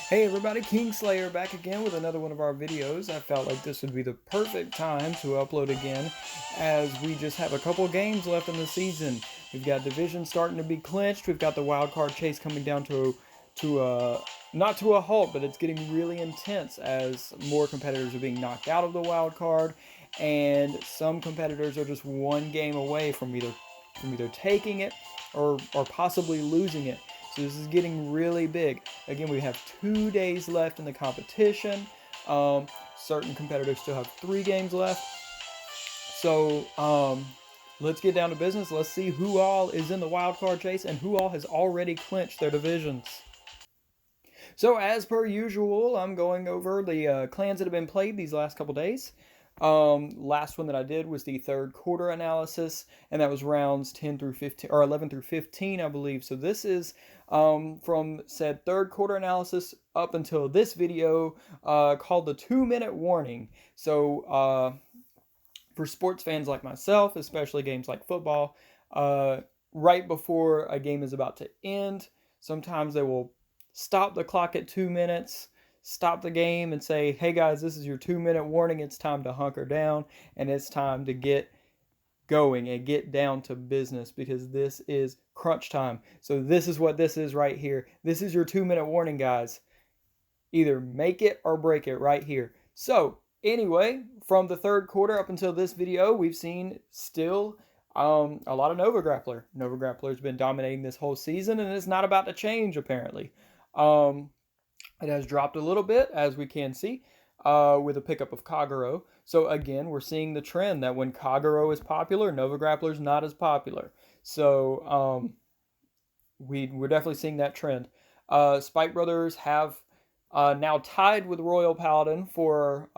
Hey everybody, Kingslayer back again with another one of our videos. I felt like this would be the perfect time to upload again as we just have a couple games left in the season. We've got division starting to be clinched. We've got the wild card chase coming down to a not to a halt, but it's getting really intense as more competitors are being knocked out of the wild card, and some competitors are just one game away from either taking it or possibly losing it. So this is getting really big. Again, we have 2 days left in the competition. Um, Certain competitors still have 3 games left. So let's get down to business. Let's see who all is in the wild card chase and who all has already clinched their divisions. So as per usual, I'm going over the clans that have been played these last couple days. Last one that I did was the third quarter analysis, and that was rounds 10 through 15 or 11 through 15, I believe. So this is from said third quarter analysis up until this video called the 2 minute warning. So for sports fans like myself, especially games like football, uh, right before a game is about to end, sometimes they will stop the clock at 2 minutes, stop the game, and say, hey guys, this is your 2 minute warning. It's time to hunker down and it's time to get going and get down to business because this is crunch time. So, this is what this is right here. This is your 2 minute warning, guys. Either make it or break it right here. So, anyway, from the third quarter up until this video, we've seen still a lot of Nova Grappler. Nova Grappler's been dominating this whole season, and it's not about to change, apparently. Um, it has dropped a little bit, as we can see, with a pickup of Kagero. So, again, we're seeing the trend that when Kagero is popular, Nova Grappler's not as popular. So, we're definitely seeing that trend. Spike Brothers have now tied with Royal Paladin for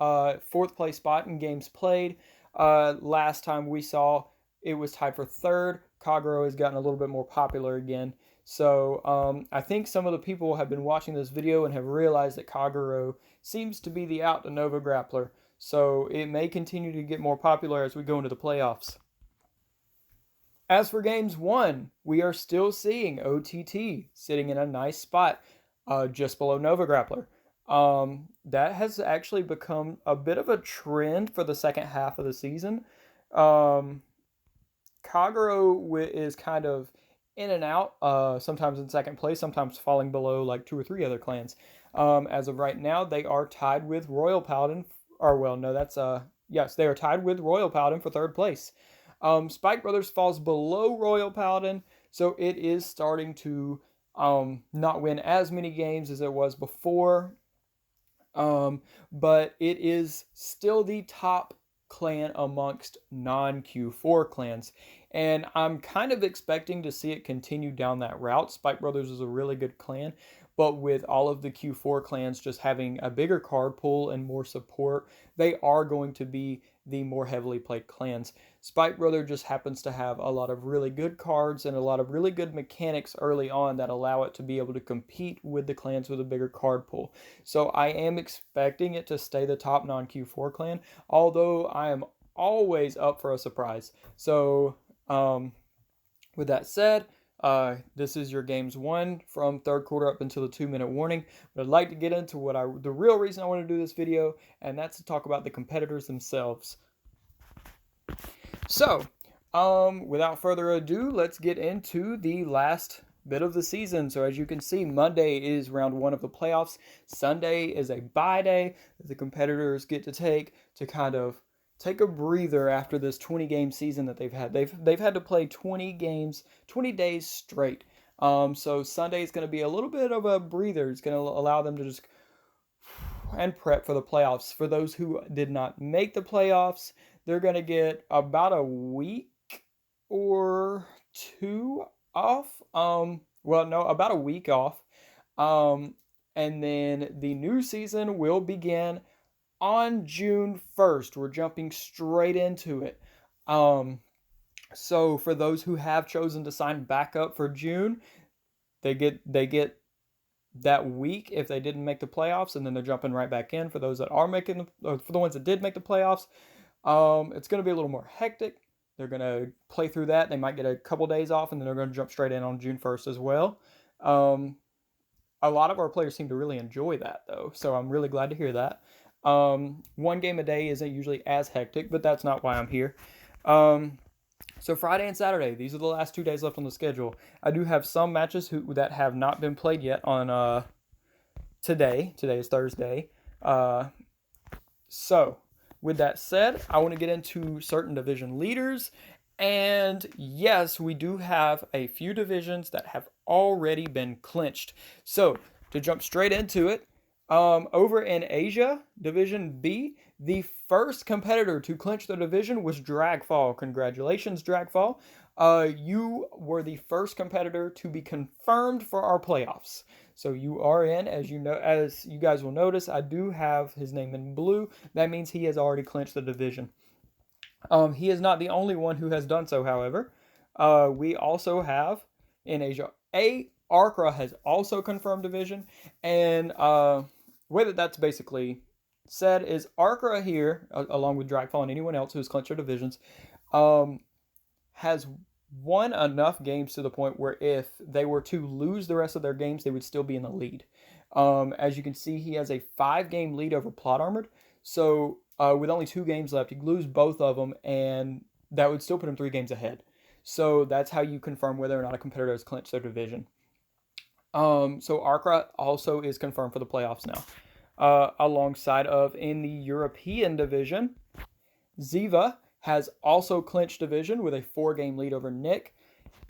fourth place spot in games played. Last time we saw it was tied for third. Kagero has gotten a little bit more popular again. So I think some of the people have been watching this video and have realized that Kagero seems to be the out to Nova Grappler. So it may continue to get more popular as we go into the playoffs. As for games one, we are still seeing OTT sitting in a nice spot just below Nova Grappler. That has actually become a bit of a trend for the second half of the season. Um, Kagero is kind of in and out, sometimes in second place, sometimes falling below like two or three other clans. As of right now, they are tied with Royal Paladin, or well, no, that's yes, they are tied with Royal Paladin for third place. Spike Brothers falls below Royal Paladin, so it is starting to not win as many games as it was before. But it is still the top clan amongst non Q4 clans. And I'm kind of expecting to see it continue down that route. Spike Brothers is a really good clan, but with all of the Q4 clans just having a bigger card pool and more support, they are going to be the more heavily played clans. Spike Brother just happens to have a lot of really good cards and a lot of really good mechanics early on that allow it to be able to compete with the clans with a bigger card pool. So I am expecting it to stay the top non Q4 clan, although I am always up for a surprise. So um, with that said, this is your games one from third quarter up until the 2 minute warning. But I'd like to get into the real reason I want to do this video, and that's to talk about the competitors themselves. So, without further ado, let's get into the last bit of the season. So, as you can see, Monday is round one of the playoffs. Sunday is a bye day that the competitors get to take to kind of take a breather after this 20-game season that they've had. They've had to play 20 games, 20 days straight. So Sunday is going to be a little bit of a breather. It's going to allow them to just and prep for the playoffs. For those who did not make the playoffs, they're going to get about a week or two off. Well, no, about a week off. And then the new season will begin on June 1st. We're jumping straight into it. So for those who have chosen to sign back up for June, they get that week if they didn't make the playoffs, and then they're jumping right back in. For those that are for the ones that did make the playoffs, it's going to be a little more hectic. They're going to play through that. They might get a couple days off, and then they're going to jump straight in on June 1st as well. a lot of our players seem to really enjoy that, though, so I'm really glad to hear that. One game a day isn't usually as hectic, but that's not why I'm here. Um, so Friday and Saturday, these are the last 2 days left on the schedule. I do have some matches that have not been played yet on today. Today is Thursday. Uh, so with that said, I want to get into certain division leaders. And yes, we do have a few divisions that have already been clinched. So to jump straight into it, over in Asia, Division B, the first competitor to clinch the division was Dragfall. Congratulations, Dragfall. You were the first competitor to be confirmed for our playoffs. So you are in, as you guys will notice, I do have his name in blue. That means he has already clinched the division. He is not the only one who has done so, however. We also have in Asia A, Arcra has also confirmed division, and way that that's basically said is Arcra here, along with Dragfall and anyone else who has clinched their divisions, has won enough games to the point where if they were to lose the rest of their games, they would still be in the lead. As you can see, he has a 5-game lead over Plot Armored. So with only 2 games left, he'd lose both of them, and that would still put him 3 games ahead. So that's how you confirm whether or not a competitor has clinched their division. So Arcra also is confirmed for the playoffs now. Alongside of in the European division, Ziva has also clinched division with a 4-game lead over Nick.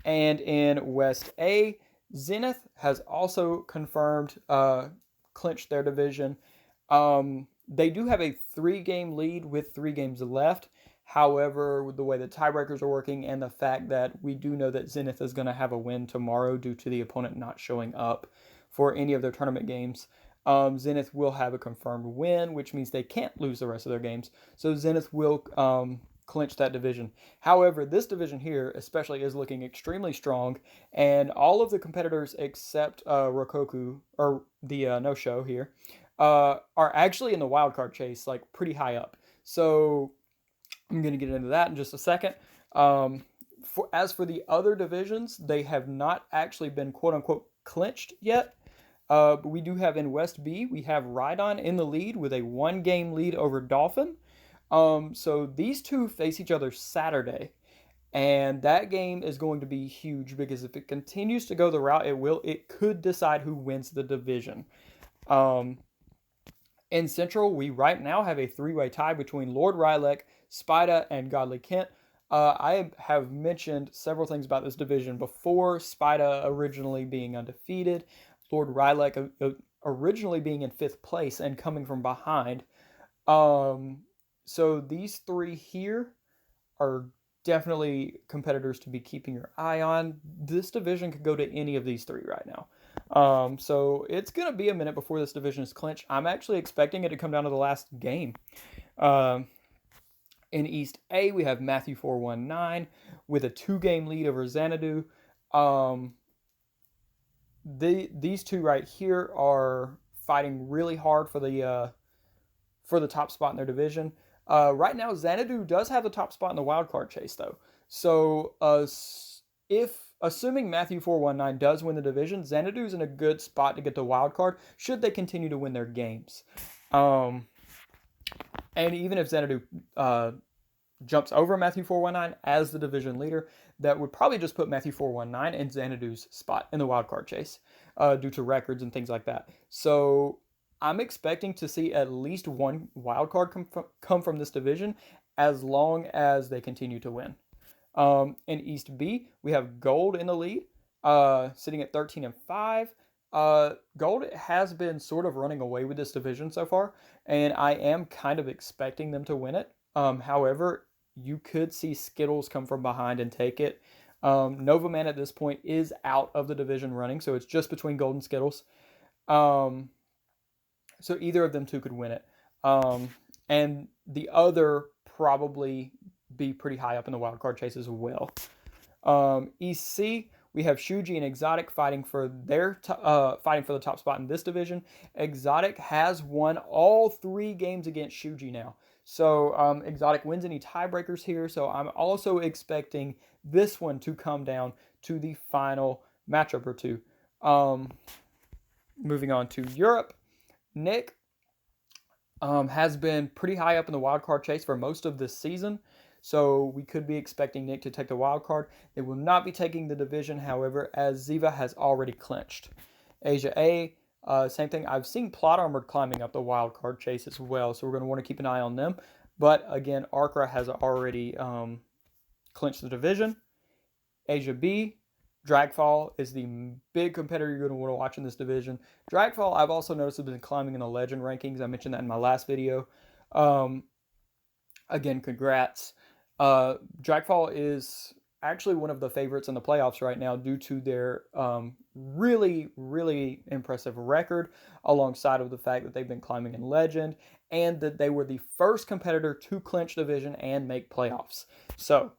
And in West A, Zenith has also confirmed clinched their division. They do have a 3-game lead with 3 games left. However, with the way the tiebreakers are working and the fact that we do know that Zenith is going to have a win tomorrow due to the opponent not showing up for any of their tournament games, Zenith will have a confirmed win, which means they can't lose the rest of their games. So Zenith will clinch that division. However, this division here especially is looking extremely strong, and all of the competitors except Rokoku, or the no-show here, are actually in the wildcard chase, like pretty high up. So I'm going to get into that in just a second. As for the other divisions, they have not actually been quote-unquote clinched yet. But we do have in West B, we have Rhydon in the lead with a 1-game lead over Dolphin. So these two face each other Saturday. And that game is going to be huge because if it continues to go the route it could decide who wins the division. In Central, we right now have a 3-way tie between Lord Rylek, Spida, and Godly Kent. I have mentioned several things about this division before. Spida originally being undefeated, Lord Rylek originally being in 5th place and coming from behind. So these 3 here are definitely competitors to be keeping your eye on. This division could go to any of these 3 right now. So it's going to be a minute before this division is clinched. I'm actually expecting it to come down to the last game. In East A, we have Matthew 419 with a 2-game lead over Xanadu. These 2 right here are fighting really hard for the top spot in their division. Right now, Xanadu does have the top spot in the wildcard chase, though. So assuming Matthew 419 does win the division, Xanadu's in a good spot to get the wildcard should they continue to win their games. And even if Xanadu jumps over Matthew 419 as the division leader, that would probably just put Matthew 419 in Xanadu's spot in the wildcard chase due to records and things like that. So I'm expecting to see at least one wildcard come from this division as long as they continue to win. In East B, we have Gold in the lead, sitting at 13-5. Gold has been sort of running away with this division so far, and I am kind of expecting them to win it. However, you could see Skittles come from behind and take it. Nova Man at this point is out of the division running, so it's just between Gold and Skittles. So either of them 2 could win it. And the other probably be pretty high up in the wildcard chase as well. East C, we have Shuji and Exotic fighting for the top spot in this division. Exotic has won all 3 games against Shuji now. So Exotic wins any tiebreakers here. So I'm also expecting this one to come down to the final matchup or 2. Moving on to Europe, Nick has been pretty high up in the wild card chase for most of this season. So we could be expecting Nick to take the wild card. They will not be taking the division, however, as Ziva has already clinched. Asia A, same thing. I've seen Plot Armored climbing up the wild card chase as well, so we're going to want to keep an eye on them. But again, Arkra has already clinched the division. Asia B, Dragfall is the big competitor you're going to want to watch in this division. Dragfall, I've also noticed, has been climbing in the legend rankings. I mentioned that in my last video. Again, congrats. Dragfall is actually one of the favorites in the playoffs right now due to their really, really impressive record, alongside of the fact that they've been climbing in legend and that they were the first competitor to clinch division and make playoffs. So,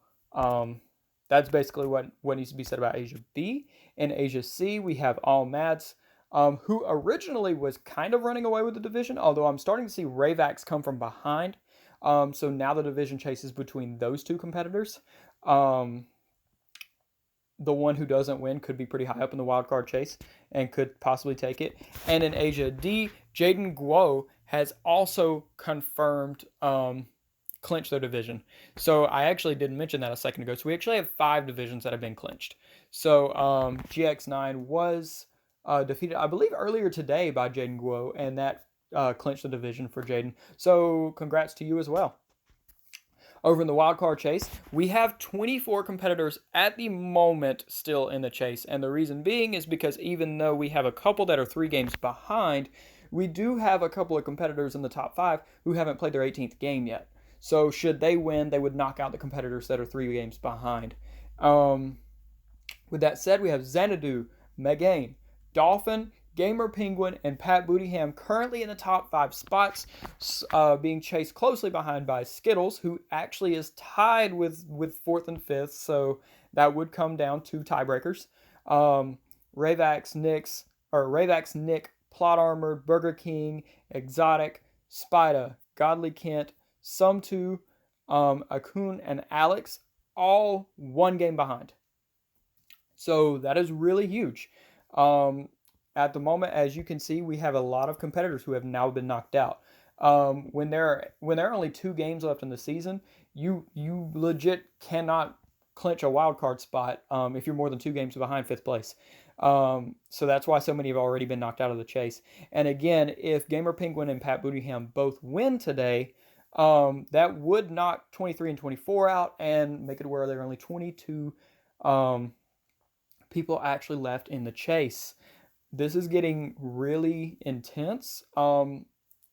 that's basically what needs to be said about Asia B. In Asia C, we have All Mads, who originally was kind of running away with the division, although I'm starting to see Ravax come from behind. So now the division chase is between those two competitors. The one who doesn't win could be pretty high up in the wildcard chase and could possibly take it. And in Asia D, Jaden Guo has also confirmed clinch their division. So I actually didn't mention that a second ago. So we actually have 5 divisions that have been clinched. So GX9 was defeated, I believe, earlier today by Jaden Guo, and that clinched the division for Jaden. So congrats to you as well. Over in the wildcard chase, we have 24 competitors at the moment still in the chase. And the reason being is because even though we have a couple that are 3 games behind, we do have a couple of competitors in the top 5 who haven't played their 18th game yet. So should they win, they would knock out the competitors that are 3 games behind. With that said, we have Xanadu, Megain, Dolphin, Gamer Penguin, and Pat Bootyham currently in the top 5 spots, being chased closely behind by Skittles, who actually is tied with 4th and 5th, so that would come down to tiebreakers. Ravax, Nick, Plot Armor, Burger King, Exotic, Spida, Godly Kent, Sumtu, Akun, and Alex, all 1 game behind. So that is really huge. At the moment, as you can see, we have a lot of competitors who have now been knocked out. When there are only 2 games left in the season, you legit cannot clinch a wild card spot if you're more than 2 games behind 5th place. So that's why so many have already been knocked out of the chase. And again, if Gamer Penguin and Pat Bootyham both win today, that would knock 23 and 24 out and make it where there are only 22 people actually left in the chase. This is getting really intense. And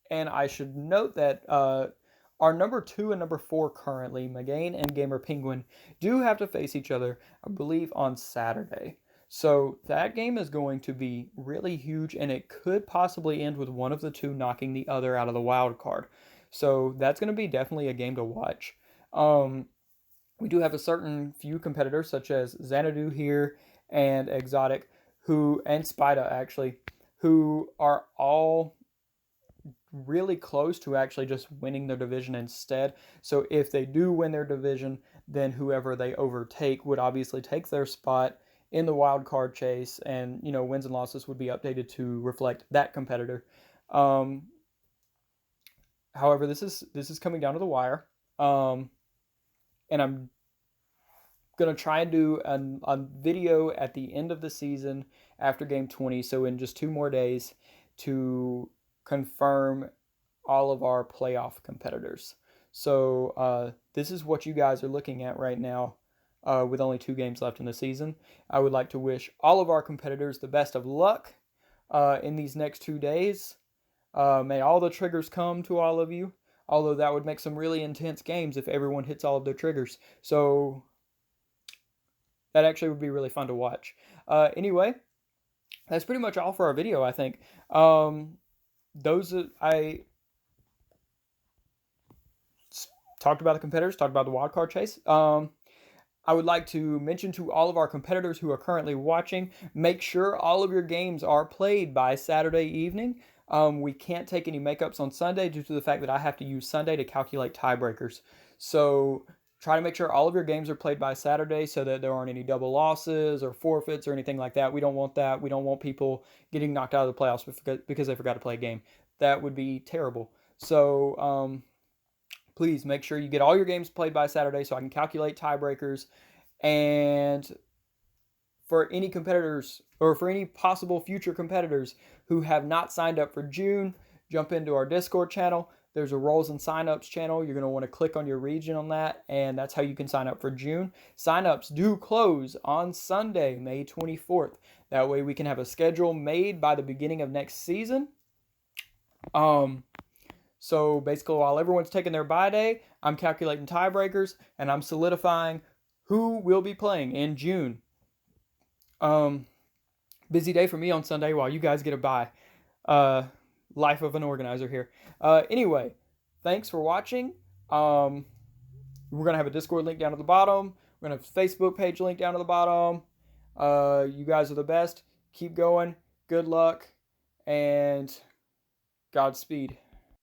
I should note that our number 2 and number 4 currently, Megain and Gamer Penguin, do have to face each other, I believe, on Saturday. So that game is going to be really huge, and it could possibly end with one of the 2 knocking the other out of the wild card. So that's going to be definitely a game to watch. We do have a certain few competitors, such as Xanadu here and Exotic, and Spida actually, who are all really close to actually just winning their division instead. So if they do win their division, then whoever they overtake would obviously take their spot in the wild card chase, and wins and losses would be updated to reflect that competitor. However, this is coming down to the wire, and I'm going to try and do a video at the end of the season after game 20, so in just 2 more days, to confirm all of our playoff competitors. So this is what you guys are looking at right now with only 2 games left in the season. I would like to wish all of our competitors the best of luck in these next 2 days. May all the triggers come to all of you, although that would make some really intense games if everyone hits all of their triggers. So that actually would be really fun to watch. Anyway, that's pretty much all for our video, I think. I talked about the competitors, talked about the wildcard chase. I would like to mention to all of our competitors who are currently watching, make sure all of your games are played by Saturday evening. We can't take any makeups on Sunday due to the fact that I have to use Sunday to calculate tiebreakers. So Try to make sure all of your games are played by Saturday so that there aren't any double losses or forfeits or anything like that. We don't want that. We don't want people getting knocked out of the playoffs because they forgot to play a game. That would be terrible. So please make sure you get all your games played by Saturday so I can calculate tiebreakers. And for any competitors or for any possible future competitors who have not signed up for June, jump into our Discord channel. There's a roles and signups channel. You're going to want to click on your region on that, and that's how you can sign up for June. Signups do close on Sunday, May 24th. That way we can have a schedule made by the beginning of next season. So basically, while everyone's taking their bye day, I'm calculating tiebreakers, and I'm solidifying who will be playing in June. Busy day for me on Sunday while you guys get a bye. Life of an organizer here. Anyway, thanks for watching. We're going to have a Discord link down at the bottom. We're going to have a Facebook page link down at the bottom. You guys are the best. Keep going. Good luck. And Godspeed.